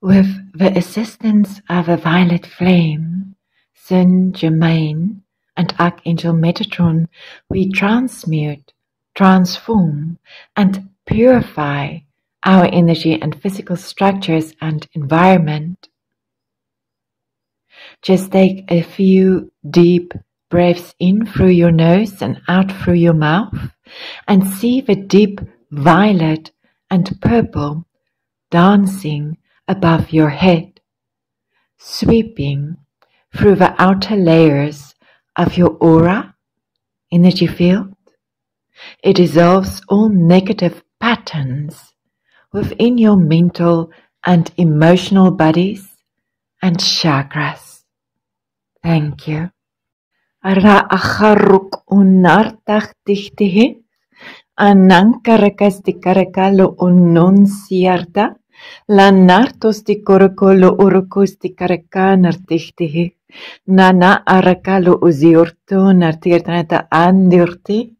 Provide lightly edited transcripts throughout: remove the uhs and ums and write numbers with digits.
With the assistance of a violet flame, Saint Germain and Archangel Metatron, we transmute, transform, and purify our energy and physical structures and environment. Just take a few deep breaths in through your nose and out through your mouth, and see the deep violet and purple dancing above your head, sweeping through the outer layers of your aura, energy field. It dissolves all negative patterns within your mental and emotional bodies and chakras. Thank you. Ra'acharuk unartach tichtihi, anankarakas tikarakalo ununciarta, lanartos tikorokolo urukos tikaraka nartichtihi, nana arakalo uziorto nartirtanata andirti,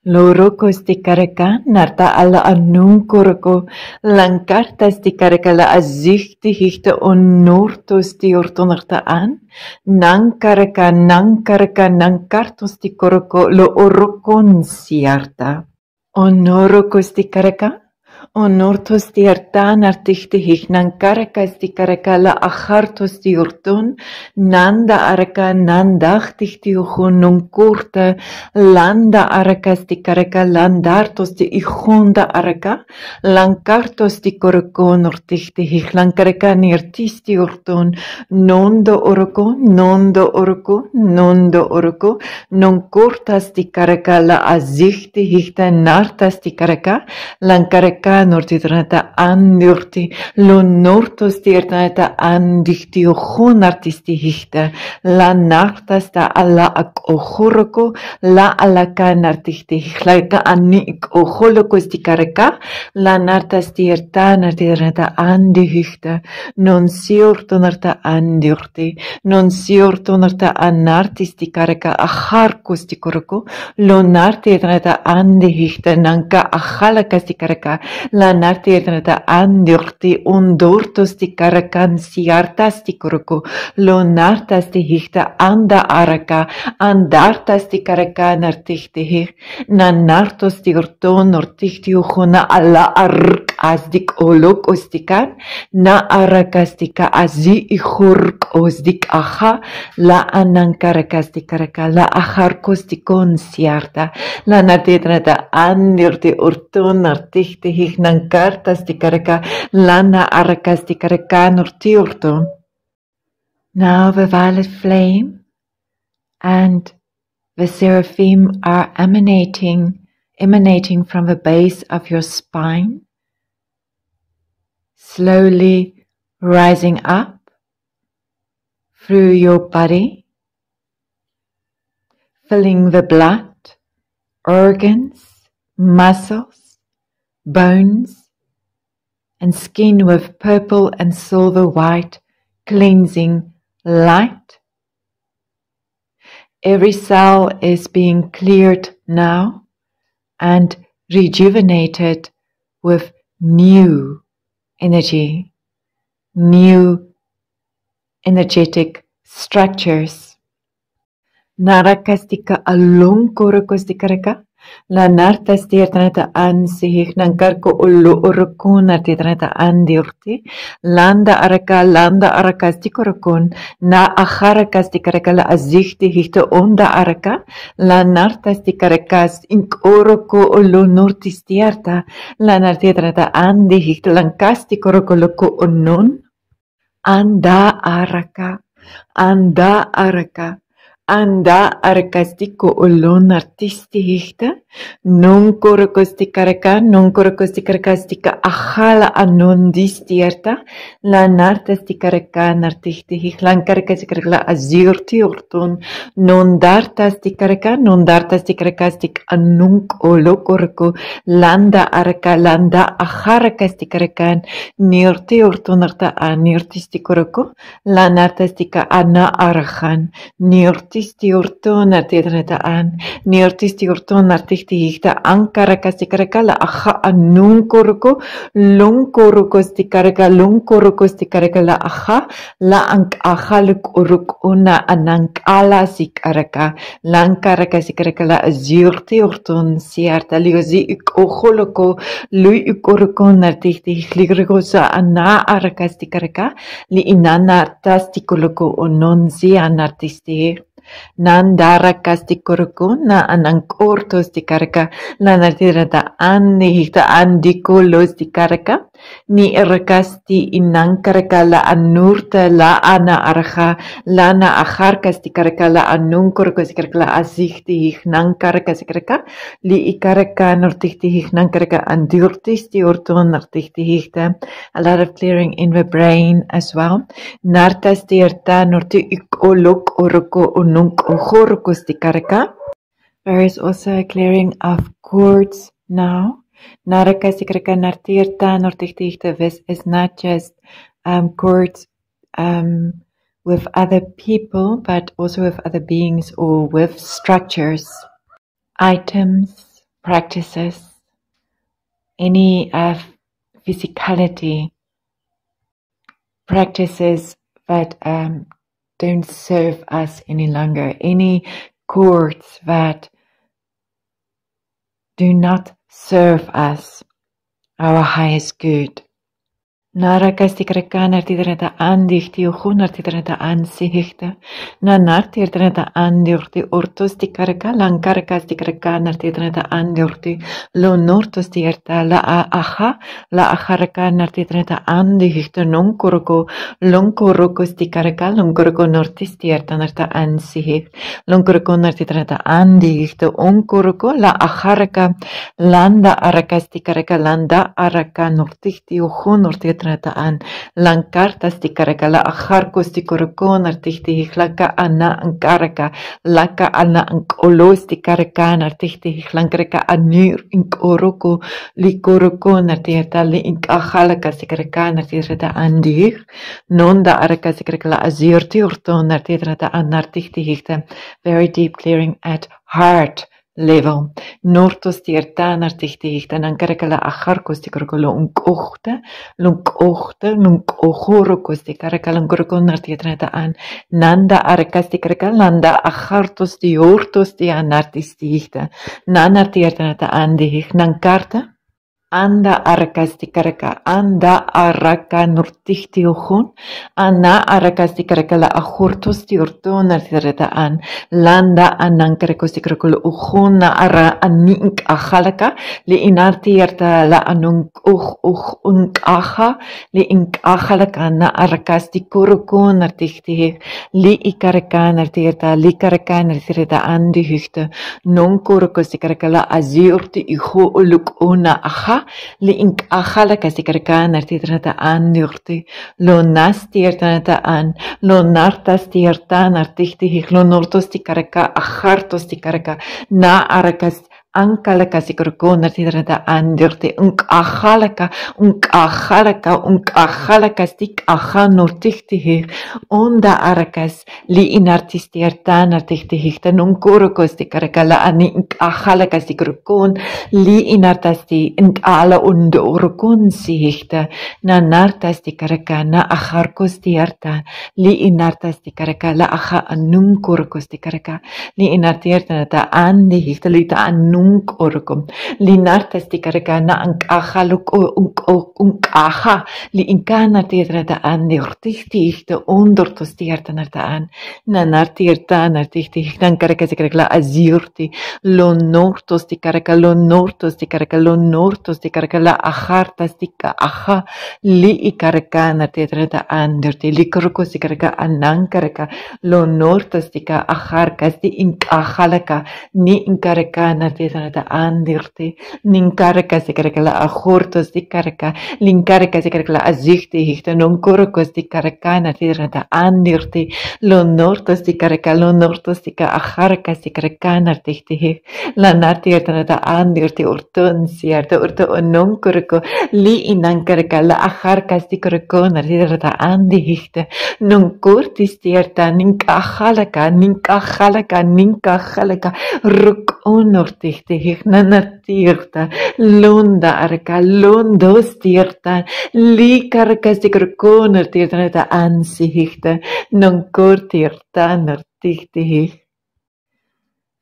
lorokos tikaraka narta ala anunkoroko, lankartas tikarakala azichti hichte onnortos tiortonarta an, nankaraka nankartos tikoroko lo orokon siarta. Onorokos tikaraka, onortos tiartan artichtihich nankarakas tikarakala achartos tiorton, nanda araka nandachtichtiochon nonkurta, landa arakas tikaraka landartos ti ichonda araka, lankartos tikorokon ortichtihich lankaraka nirtistiorton, nondo oroko, nonkurtas tikaraka la azichtihichta nartas tikaraka, lankaraka nortitranata andurti, lo nortos tiertanata andichti ochon artisti hichta, la nartas ta alla ak ochoroko, la alakan artisti hichlaika anik ocholokos tikaraka, la nartas tiertan artitranata andi hichta, non siortonarta andurti, non siortonarta anartis tikaraka acharkos tikoroko, lo nartitranata andi hichta, nanka achalakas tikaraka, la nartiertanata andurti undurtos tikarakan siartas tikoroko, lo nartas tihichta anda araka, andartas tikaraka nartichtihich, nanartos tiorton nortichtiochona alla ark azdik olok ostikan, na arakastika azi ichurk osdik acha, la anankarkas tikaraka, la acharkostikon siarta, la nartiertanata andurti urton nartichtihich, nankartas tikaraka, lana arakas tikaraka nortiorton. Now the violet flame and the seraphim are emanating from the base of your spine, slowly rising up through your body, filling the blood, organs, muscles, bones, and skin with purple and silver white cleansing light. Every cell is being cleared now and rejuvenated with new energy, new energetic structures. Narakastika alonkorokostika, la nartas tiertanata ansihich nankarko ullu urukun artiertanata andiurti, landa arakastikorokun, na acharakastikaraka la azichti hichta onda araka, la nartastikarekas ink oroko ullu nurtis tierta, la nartiertanata andi hichta lankastikoroko loko unnun, anda araka, anda arakastiko ulun artisti hichta, non korokostikaraka achala anon distierta, la nartastikaraka nartisti hich, lankarakastikaraka azurti orton, non dartastikaraka anunk olokorko, landa acharakastikarakan, nirti ortonarta anirtistikoroko, la nartastika ana arachan, nirti Nirtisti urton artietaneta an, nirtisti urton arti nartihta ankaraka la aha anunkoroko lunkoroko la aha la ankahaluk uruk una anankala sikaraka lankaraka la azurti orton siarta liozi ukocholoko lui ukoroko nartihti hligrosa ana arakastikaraka li inana tastikoloko ononzi anartisti Nandara kastikoroko na anankortos tikaraka la nartirata anni hita andikolos tikaraka ni erakasti inankaraka la anurta la ana arha lana aharkas tikaraka la anunkorkos tikaraka la azihti hihnankaraka tikaraka li ikaraka nortihti hihnankaraka andurtisti orton nortihti hihta a lot of clearing in the brain as well nartas tierta norti ikolok oroko there is also a clearing of cords now. This is not just cords with other people, but also with other beings or with structures, items, practices, any physicality, practices that don't serve us any longer, any cords that do not serve us, our highest good. Narakastikarakan artidrata andichti uchun artidrata ansihta. Nanarti artidrata andiurti ortostikaraka lankarakastikarakan artidrata andiurti lo nortostierta la aha la aharakan artidrata andihta nonkoroko lonkoroko stikaraka lonkoroko nortistierta narta ansih lonkoroko artidrata andihta onkoroko la aharaka landa arakastikaraka landa araka nortihti uchun norti Trataan lankartas tikaraka la ajarkos tikorokon artihti hichlaka ana ankaraka laka ana ankolos tikarakan artihti hichlankaraka anir inkoroko likorokon artihta li inkahalaka tikarakan artihta andir nonda araka tikaraka la azirti orton artihta anartihti hichta very deep clearing at heart level. Nortos tiertan artichtichtan ankarakala ajarkos tikarkolo unkohta, lunkohorokos tikarakalankorokon artietrata an nanda arakas tikarakalanda ajartos tiortos tianartistichta, nanartiertanata andihich nankarta. Anda arakastikaraka, anda araka nortihti ojun, ana arakastikaraka la ajurtos tiorton artirataan, landa anankarakostikrakolo ojun ara anink ajalaka, li inartierta la anunk aja, li ink ajalaka na arakastikorokon artihti, li ikarakan artierta, li karakan artirata andi hüchte, non korokostikrakala la azurti iho uluk ona aja, li ink ahala kasikarkan artitrata an nurti lo nastiertanata an lo nartastiertan artihti lo nortostikaraka ajartostikaraka na arakas Ankalaka sikorkon artidrata andurte unkahalaka stik aha nortichtihir onda arakas li inartistiertan artichtihirta nunkorokos tikarakala ani inkahalaka sikorkon li inartasti inkala undorokon sihta na nartasti karakana aharkos tiarta li inartasti karakala aha anunkorokos tikaraka li inartierta andi hihta li ta nunk orkom li nartasti karakana ankaha luk unkaha li inkana tierta andi ortihti ihta ondortosti arta narta an na nartierta nartihti ihtan karakasi karakla azurti lo nortosti karakalo nortosti karakala ahartasti ka aha li ikarakana tierta andorti li korokosti karaka anankaraka lo nortosti ka aharkasti inkahalaka ni inkarakana tierta andirti ninkaraka sikarakala ahortos tikaraka linkaraka sikarakala azikti hihta nonkorokos tikarakana tierta andirti lo nortos tika aharka sikarakana tihti la nartierta andirti urton siarta urto nonkoroko li inankaraka la aharka sikarakona tierta andi hihta nonkortis tierta ninkahalaka ruk onortichtihik nanatirta, lunda arka, lundostirta, likarkastikrokonertirta nata ansihikta, nonkortirta nartichtihik.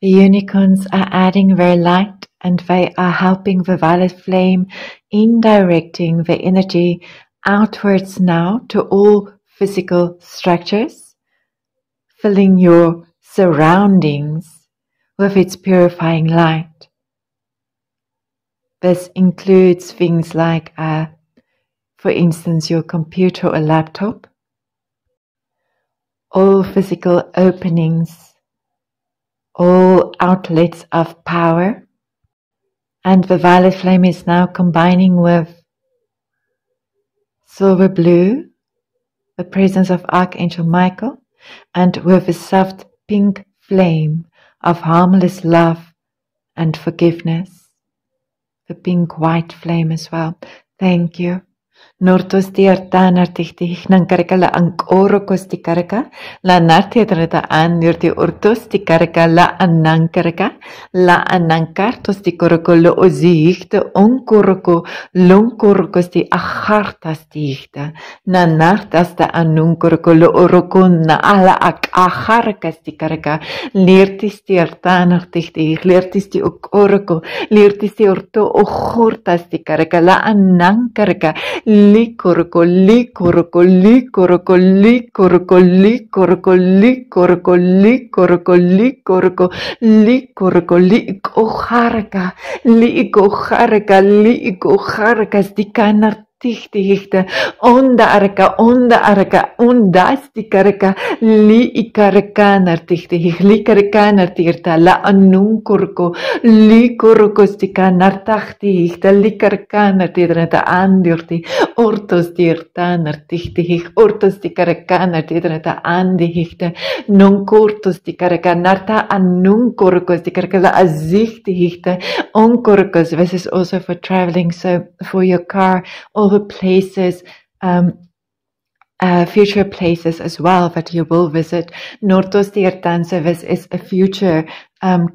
The unicorns are adding their light and they are helping the violet flame in directing the energy outwards now to all physical structures, filling your surroundings with its purifying light. This includes things like, for instance, your computer or laptop, all physical openings, all outlets of power, and the violet flame is now combining with silver blue, the presence of Archangel Michael, and with a soft pink flame of harmless love and forgiveness, the pink white flame as well. Thank you. Nortos tierta nartichtih nankarka la ankorokos tikarka la nartietrata an nirti urtos tikarka la anankarka la anankartos tikoroko lo ozichta onkoroko lonkorokos ti achartas tichta na nartas ta anunkoroko lo orokon na ala acharkas tikarka lirtis tierta nartichtih lirtis ti okoroko lirtis ti orto ochortas tikarka la anankarka likoroko, likoroko, likoroko, likoroko, likoroko, likoroko, likoroko, likoroko, likoroko, liikoharaka, liikoharaka, liikoharaka, stikanar tichtichta, onda arka, undastikarka, liikarkanar tichtich, likarkanar tirta, la anunkorko, likoroko stikanar tachtichta, likarkanar tirta andirti, ortos tirtanar tichtich, ortos tikarkanar tirta andichta, non kortos tikarkanarta anunkorkos tikarkala azichtichta, onkorkos. This is also for traveling, so for your car, all the places, future places as well that you will visit. Nortos tiertan, so this is a future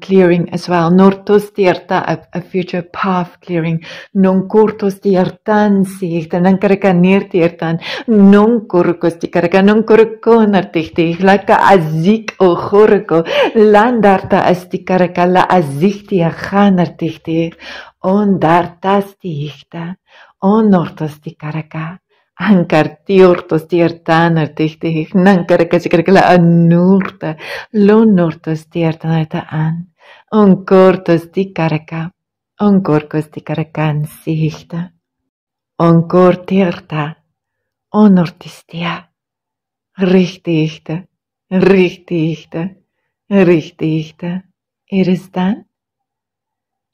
clearing as well. Nortos tierta, a future path clearing. Non kortos tiertan sichta, nankaraka neer tiertan, non korkos tikaraka, non korkonar tichti, laka azik o chorko, landarta astikaraka, la azikti achanar tichti, ondartas tichta. Onortos tikaraka, ankartiortos tiertanar tichtih, nankaraka sikarkala anurta, lonortos tiertanarta an, onkortos tikaraka, onkorkos tikarakan sihta, onkor tierta, onortistia, richtichte, richtichte, richtichte. It is done.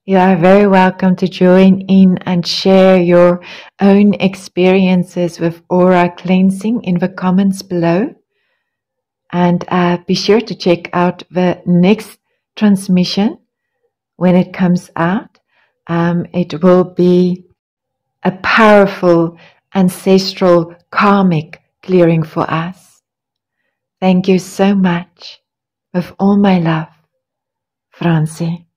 You are very welcome to join in and share your own experiences with aura cleansing in the comments below. And be sure to check out the next transmission when it comes out. It will be a powerful ancestral karmic clearing for us. Thank you so much. With all my love, Francie.